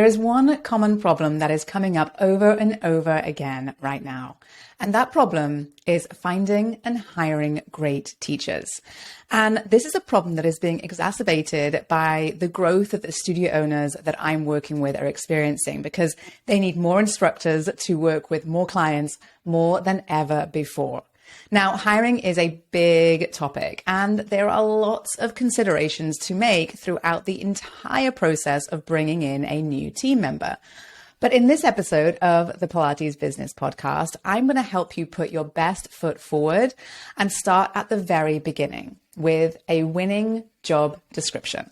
There is one common problem that is coming up over and over again right now. And that problem is finding and hiring great teachers. And this is a problem that is being exacerbated by the growth that the studio owners that I'm working with are experiencing, because they need more instructors to work with more clients more than ever before. Now, hiring is a big topic, and there are lots of considerations to make throughout the entire process of bringing in a new team member. But in this episode of the Pilates Business Podcast, I'm going to help you put your best foot forward and start at the very beginning with a winning job description.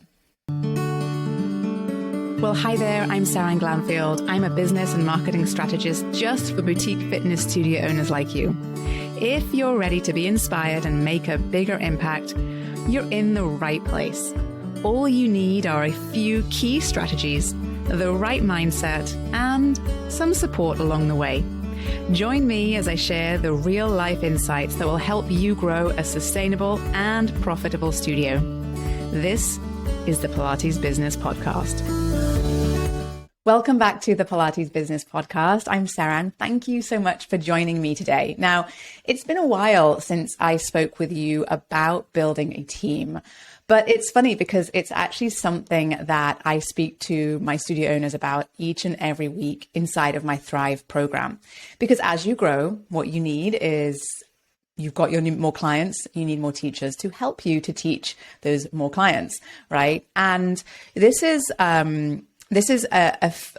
Well, hi there, I'm Seran Glanfield. I'm a business and marketing strategist just for boutique fitness studio owners like you. If you're ready to be inspired and make a bigger impact, you're in the right place. All you need are a few key strategies, the right mindset, and some support along the way. Join me as I share the real-life insights that will help you grow a sustainable and profitable studio. This is the Pilates Business Podcast. Welcome back to the Pilates Business Podcast. I'm Seran. Thank you so much for joining me today. Now, it's been a while since I spoke with you about building a team, but it's funny because it's actually something that I speak to my studio owners about each and every week inside of my Thrive program. Because as you grow, what you need is you've got more clients, you need more teachers to help you to teach those more clients, right? And this is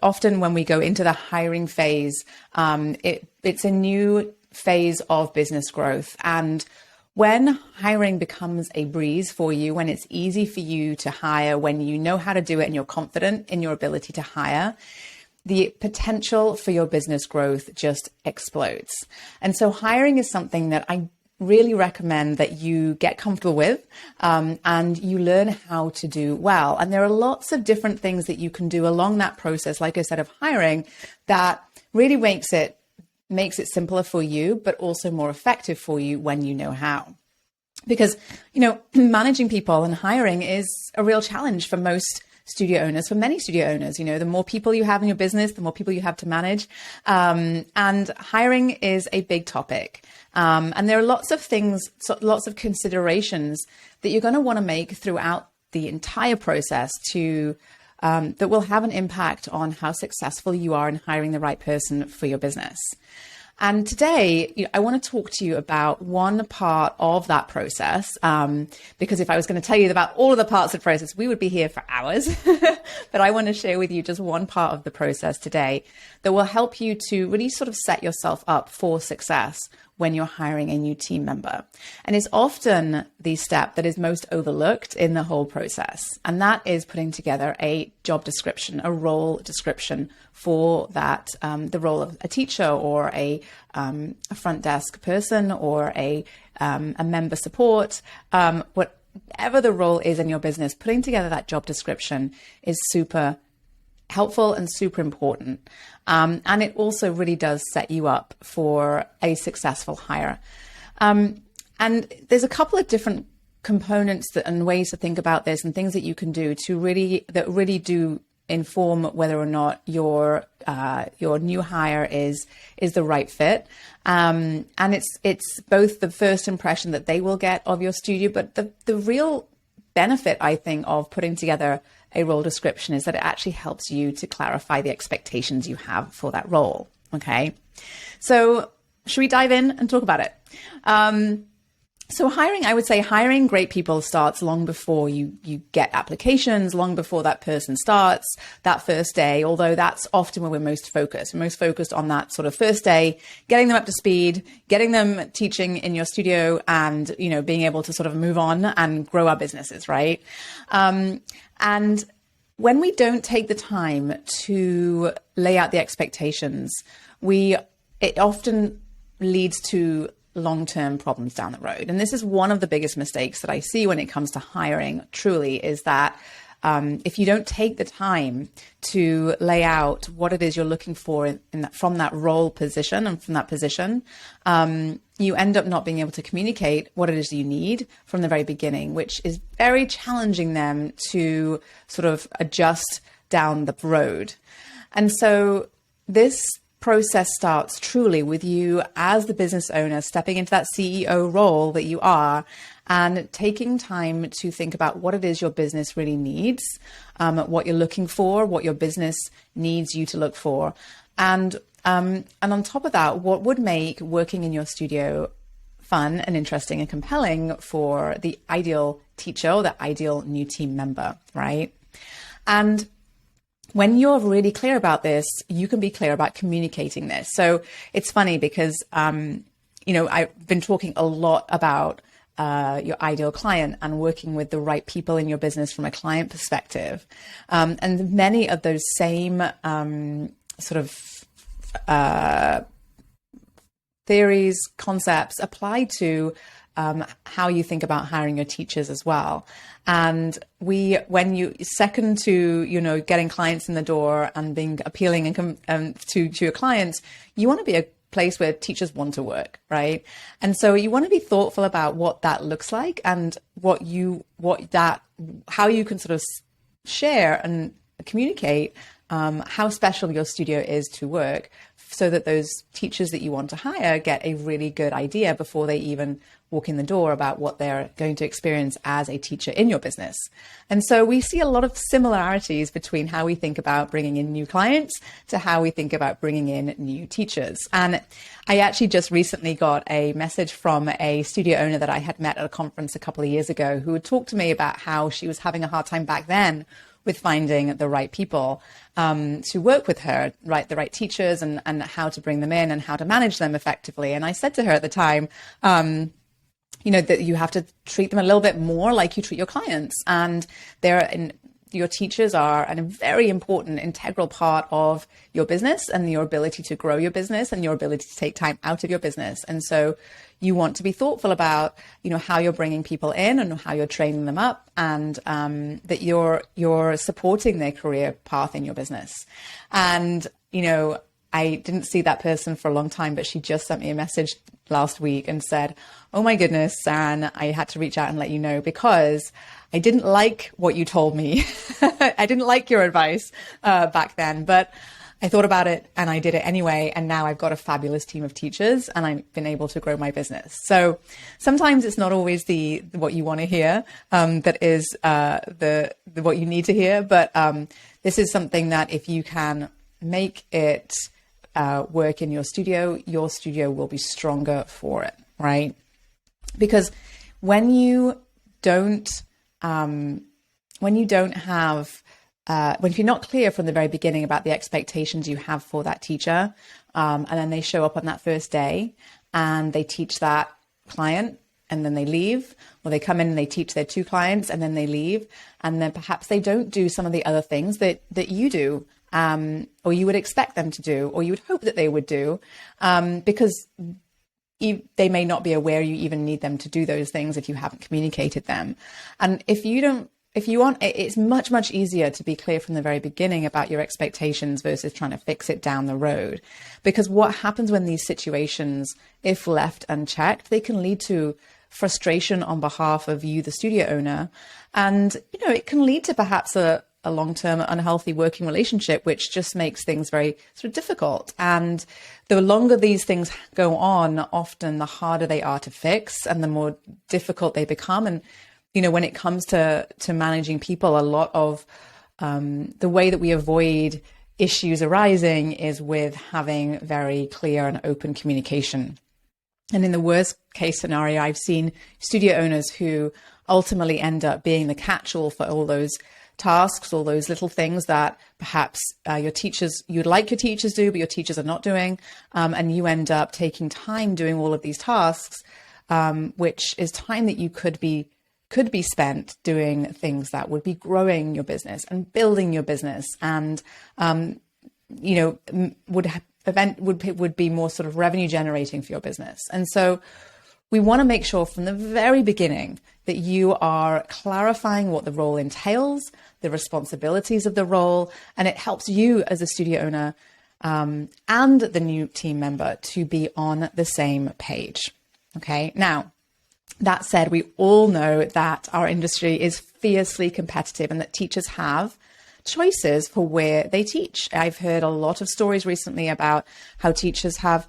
often when we go into the hiring phase, it's a new phase of business growth. And when hiring becomes a breeze for you, when it's easy for you to hire, when you know how to do it and you're confident in your ability to hire, the potential for your business growth just explodes. And so hiring is something that I really recommend that you get comfortable with and you learn how to do well. And there are lots of different things that you can do along that process, like I said, of hiring, that really makes it simpler for you, but also more effective for you when you know how. Because, managing people and hiring is a real challenge for most studio owners, for many studio owners. The more people you have in your business, the more people you have to manage. And hiring is a big topic. And there are lots of things, lots of considerations that you're going to want to make throughout the entire process that will have an impact on how successful you are in hiring the right person for your business. And today, I want to talk to you about one part of that process, because if I was going to tell you about all of the parts of the process, we would be here for hours. But I want to share with you just one part of the process today that will help you to really sort of set yourself up for success when you're hiring a new team member. And it's often the step that is most overlooked in the whole process. And that is putting together a job description, a role description for that, the role of a teacher or a front desk person or a member support, whatever the role is in your business. Putting together that job description is super helpful and super important. And it also really does set you up for a successful hire. And there's a couple of different components and ways to think about this and things that you can do that really do inform whether or not your new hire is the right fit. And it's both the first impression that they will get of your studio, but the real benefit, I think, of putting together a role description is that it actually helps you to clarify the expectations you have for that role. Okay. So should we dive in and talk about it? So hiring, I would say hiring great people starts long before you get applications, long before that person starts that first day, although that's often where we're most focused. We're most focused on that sort of first day, getting them up to speed, getting them teaching in your studio and, being able to sort of move on and grow our businesses, right? And when we don't take the time to lay out the expectations, it often leads to long-term problems down the road. And this is one of the biggest mistakes that I see when it comes to hiring, truly, is that if you don't take the time to lay out what it is you're looking for from that role position and from that position, you end up not being able to communicate what it is you need from the very beginning, which is very challenging them to sort of adjust down the road. And so this process starts truly with you as the business owner stepping into that CEO role that you are and taking time to think about what it is your business really needs, what you're looking for, what your business needs you to look for. And on top of that, what would make working in your studio fun and interesting and compelling for the ideal teacher or the ideal new team member, right? And when you're really clear about this, you can be clear about communicating this. So it's funny because, I've been talking a lot about your ideal client and working with the right people in your business from a client perspective. And many of those same theories, concepts apply to how you think about hiring your teachers as well. And when you second to, getting clients in the door and being appealing to your clients, you want to be a place where teachers want to work, right? And so you want to be thoughtful about what that looks like and how you can sort of share and communicate how special your studio is to work, so that those teachers that you want to hire get a really good idea before they even walk in the door about what they're going to experience as a teacher in your business. And so we see a lot of similarities between how we think about bringing in new clients to how we think about bringing in new teachers. And I actually just recently got a message from a studio owner that I had met at a conference a couple of years ago, who had talked to me about how she was having a hard time back then with finding the right people to work with her, right? The right teachers and how to bring them in and how to manage them effectively. And I said to her at the time, that you have to treat them a little bit more like you treat your clients. And your teachers are a very important, integral part of your business and your ability to grow your business and your ability to take time out of your business. And so you want to be thoughtful about, how you're bringing people in and how you're training them up, and that you're supporting their career path in your business. And, I didn't see that person for a long time, but she just sent me a message last week and said, "Oh my goodness, Seran, I had to reach out and let you know because I didn't like what you told me. I didn't like your advice back then, but I thought about it and I did it anyway. And now I've got a fabulous team of teachers and I've been able to grow my business." So sometimes it's not always what you want to hear that is what you need to hear. But this is something that if you can make it work in your studio will be stronger for it, right? Because when if you're not clear from the very beginning about the expectations you have for that teacher, and then they show up on that first day and they teach that client and then they leave, or they come in and they teach their two clients and then they leave, and then perhaps they don't do some of the other things that you do, or you would expect them to do, or you would hope that they would do, because they may not be aware you even need them to do those things if you haven't communicated them. And if you want, it's much, much easier to be clear from the very beginning about your expectations versus trying to fix it down the road. Because what happens when these situations, if left unchecked, they can lead to frustration on behalf of you, the studio owner. And, it can lead to perhaps a long-term unhealthy working relationship, which just makes things very sort of difficult. And the longer these things go on, often the harder they are to fix and the more difficult they become. And when it comes to managing people, a lot of the way that we avoid issues arising is with having very clear and open communication. And in the worst case scenario, I've seen studio owners who ultimately end up being the catch-all for all those tasks, all those little things that perhaps you'd like your teachers do, but your teachers are not doing. And you end up taking time doing all of these tasks, which is time that you could be spent doing things that would be growing your business and building your business, and would be more sort of revenue generating for your business. And so we want to make sure from the very beginning that you are clarifying what the role entails, the responsibilities of the role, and it helps you as a studio owner and the new team member to be on the same page. Okay. Now, that said, we all know that our industry is fiercely competitive and that teachers have choices for where they teach. I've heard a lot of stories recently about how teachers have,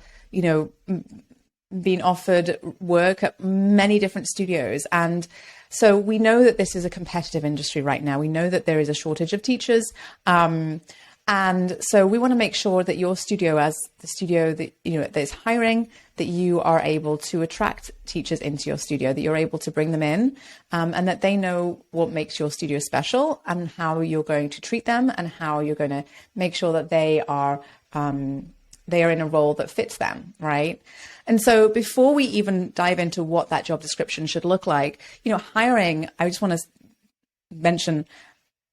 been offered work at many different studios. And so we know that this is a competitive industry right now. We know that there is a shortage of teachers. And so we want to make sure that your studio, as the studio that, that is hiring, that you are able to attract teachers into your studio, that you're able to bring them in, and that they know what makes your studio special and how you're going to treat them and how you're going to make sure that they are in a role that fits them, right? And so before we even dive into what that job description should look like, hiring, I just want to mention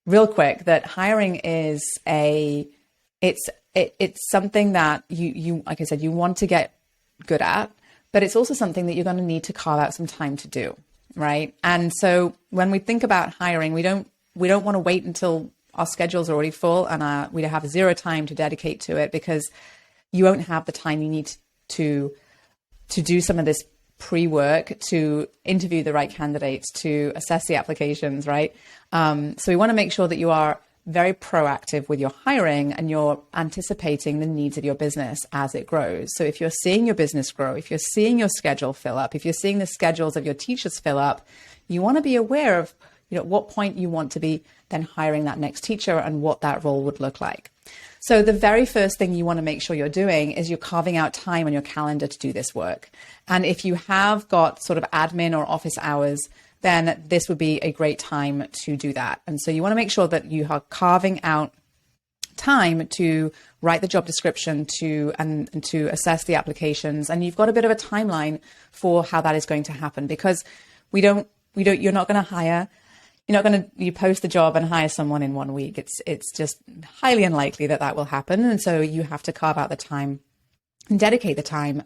real quick that hiring is it's something that you like I said, you want to get good at, but it's also something that you're going to need to carve out some time to do, right? And so when we think about hiring, we don't want to wait until our schedules are already full and we have zero time to dedicate to it, because you won't have the time you need to do some of this pre-work, to interview the right candidates, to assess the applications, right? So we want to make sure that you are very proactive with your hiring and you're anticipating the needs of your business as it grows. So if you're seeing your business grow, if you're seeing your schedule fill up, if you're seeing the schedules of your teachers fill up, you want to be aware of, at what point you want to be then hiring that next teacher and what that role would look like. So the very first thing you want to make sure you're doing is you're carving out time on your calendar to do this work. And if you have got sort of admin or office hours, then this would be a great time to do that. And so you want to make sure that you are carving out time to write the job description, to assess the applications. And you've got a bit of a timeline for how that is going to happen, because you're not going to hire. You're not going to, you post the job and hire someone in 1 week. It's just highly unlikely that will happen. And so you have to carve out the time and dedicate the time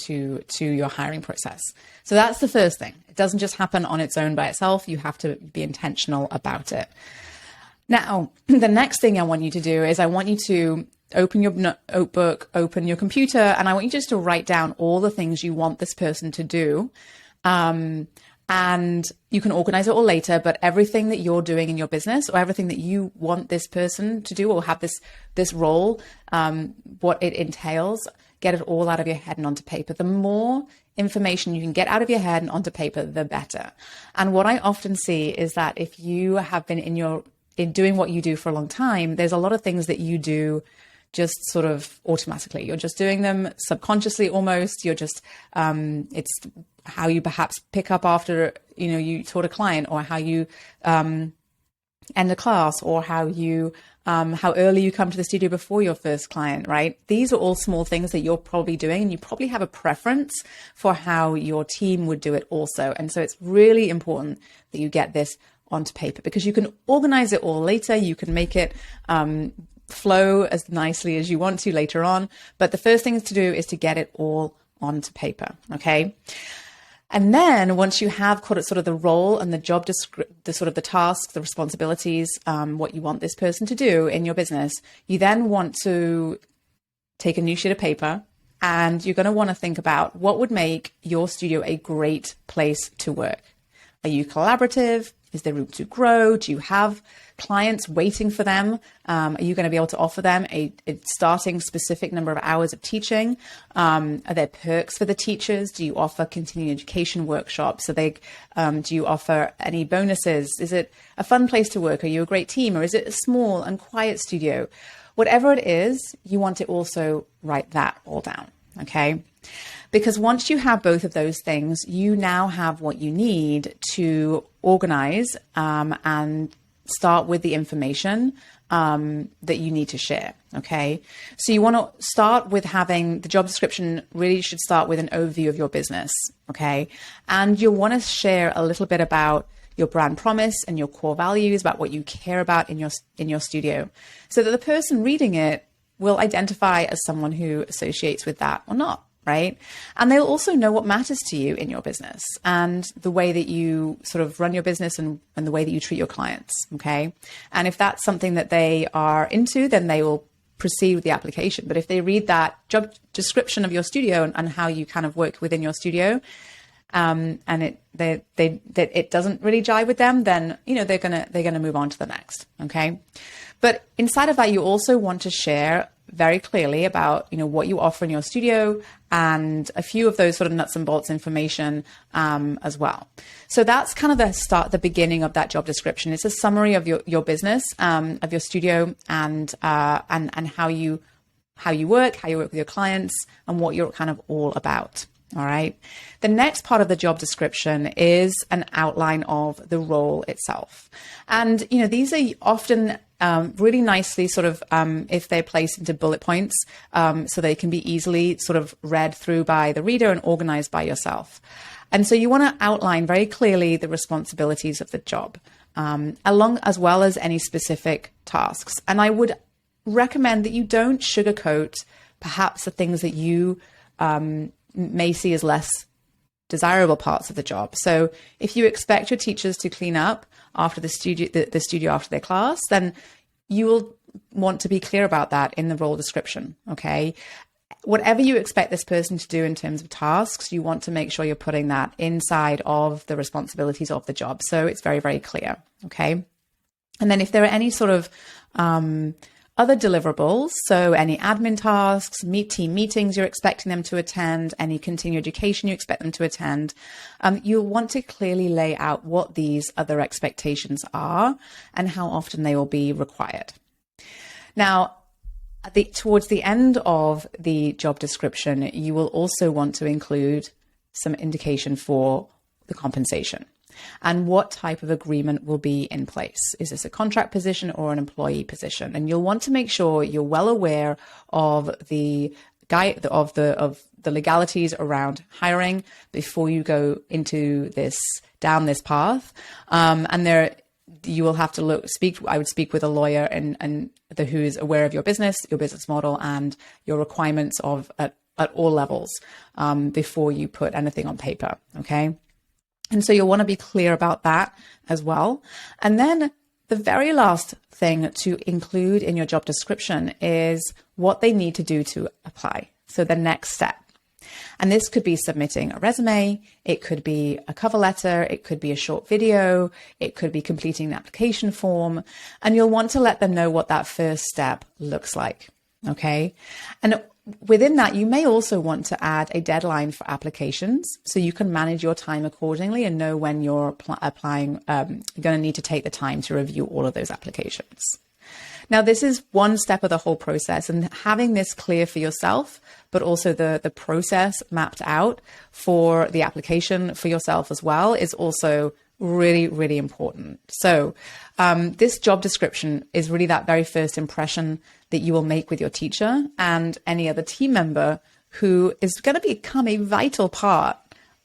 to your hiring process. So that's the first thing. It doesn't just happen on its own by itself. You have to be intentional about it. Now, the next thing I want you to do is I want you to open your notebook, open your computer, and I want you just to write down all the things you want this person to do. And you can organize it all later, but everything that you're doing in your business, or everything that you want this person to do, or have this role, what it entails, get it all out of your head and onto paper. The more information you can get out of your head and onto paper, the better. And what I often see is that if you have been in doing what you do for a long time, there's a lot of things that you do just sort of automatically. You're just doing them subconsciously almost. You're just, it's how you perhaps pick up after, you taught a client, or how you end a class, or how early you come to the studio before your first client, right? These are all small things that you're probably doing, and you probably have a preference for how your team would do it also. And so it's really important that you get this onto paper, because you can organize it all later. You can make it flow as nicely as you want to later on. But the first thing to do is to get it all onto paper, okay? And then once you have caught it, sort of the role and the job, the sort of the tasks, the responsibilities, what you want this person to do in your business, you then want to take a new sheet of paper, and you're going to want to think about what would make your studio a great place to work. Are you collaborative? Is there room to grow? Do you have clients waiting for them? Are you going to be able to offer them a starting specific number of hours of teaching? Are there perks for the teachers? Do you offer continuing education workshops? Do you offer any bonuses? Is it a fun place to work? Are you a great team? Or is it a small and quiet studio? Whatever it is, you want to also write that all down, okay? Because once you have both of those things, you now have what you need to organize and start with the information that you need to share, okay? So you want to start with having the job description. Really should start with an overview of your business, okay? And you'll want to share a little bit about your brand promise and your core values, about what you care about in your studio, so that the person reading it will identify as someone who associates with that or not, right? And they'll also know what matters to you in your business and the way that you sort of run your business and the way that you treat your clients, okay? And if that's something that they are into, then they will proceed with the application. But if they read that job description of your studio and how you kind of work within your studio, and it doesn't really jive with them, then they're gonna move on to the next, okay? But inside of that, you also want to share very clearly about, what you offer in your studio and a few of those sort of nuts and bolts information as well. So that's kind of the beginning of that job description. It's a summary of your business, of your studio, and how you work with your clients, and what you're kind of all about. All right. The next part of the job description is an outline of the role itself. And, these are often really nicely sort of, if they're placed into bullet points, so they can be easily sort of read through by the reader and organized by yourself. And so you want to outline very clearly the responsibilities of the job, as well as any specific tasks. And I would recommend that you don't sugarcoat perhaps the things that you may see as less desirable parts of the job. So if you expect your teachers to clean up after the studio after their class, then you will want to be clear about that in the role description. Okay. Whatever you expect this person to do in terms of tasks, you want to make sure you're putting that inside of the responsibilities of the job. So it's very, very clear. Okay. And then if there are any sort of other deliverables, so any admin tasks, team meetings you're expecting them to attend, any continuing education you expect them to attend, you'll want to clearly lay out what these other expectations are and how often they will be required. Now, towards the end of the job description, you will also want to include some indication for the compensation and what type of agreement will be in place. Is this a contract position or an employee position? And you'll want to make sure you're well aware of the legalities around hiring before you go down this path. And you will have to I would speak with a lawyer and who is aware of your business model, and your requirements at all levels before you put anything on paper. Okay. And so you'll want to be clear about that as well. And then the very last thing to include in your job description is what they need to do to apply. So the next step. And this could be submitting a resume. It could be a cover letter. It could be a short video. It could be completing an application form. And you'll want to let them know what that first step looks like. Okay. And within that, you may also want to add a deadline for applications so you can manage your time accordingly and know when you're applying, you're going to need to take the time to review all of those applications. Now, this is one step of the whole process, and having this clear for yourself, but also the process mapped out for the application for yourself as well, is also really, really important. So this job description is really that very first impression that you will make with your teacher and any other team member who is going to become a vital part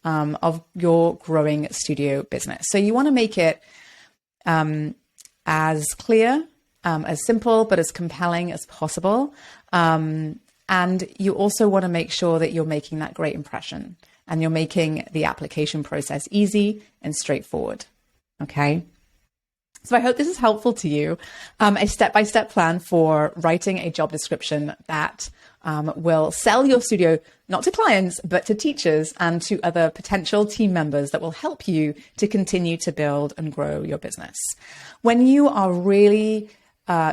of your growing studio business. So you want to make it as clear, as simple, but as compelling as possible. And you also want to make sure that you're making that great impression and you're making the application process easy and straightforward. Okay. So I hope this is helpful to you. A step-by-step plan for writing a job description that will sell your studio, not to clients, but to teachers and to other potential team members that will help you to continue to build and grow your business. When you are really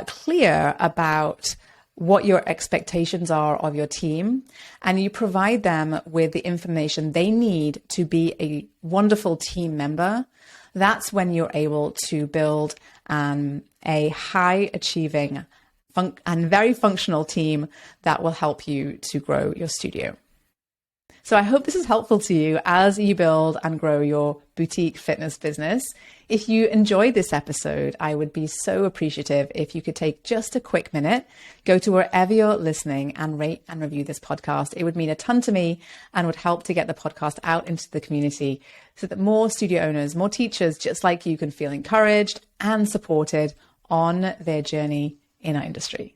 clear about what your expectations are of your team, and you provide them with the information they need to be a wonderful team member, that's when you're able to build a high achieving and very functional team that will help you to grow your studio. So I hope this is helpful to you as you build and grow your boutique fitness business. If you enjoyed this episode, I would be so appreciative if you could take just a quick minute, go to wherever you're listening and rate and review this podcast. It would mean a ton to me and would help to get the podcast out into the community so that more studio owners, more teachers just like you can feel encouraged and supported on their journey in our industry.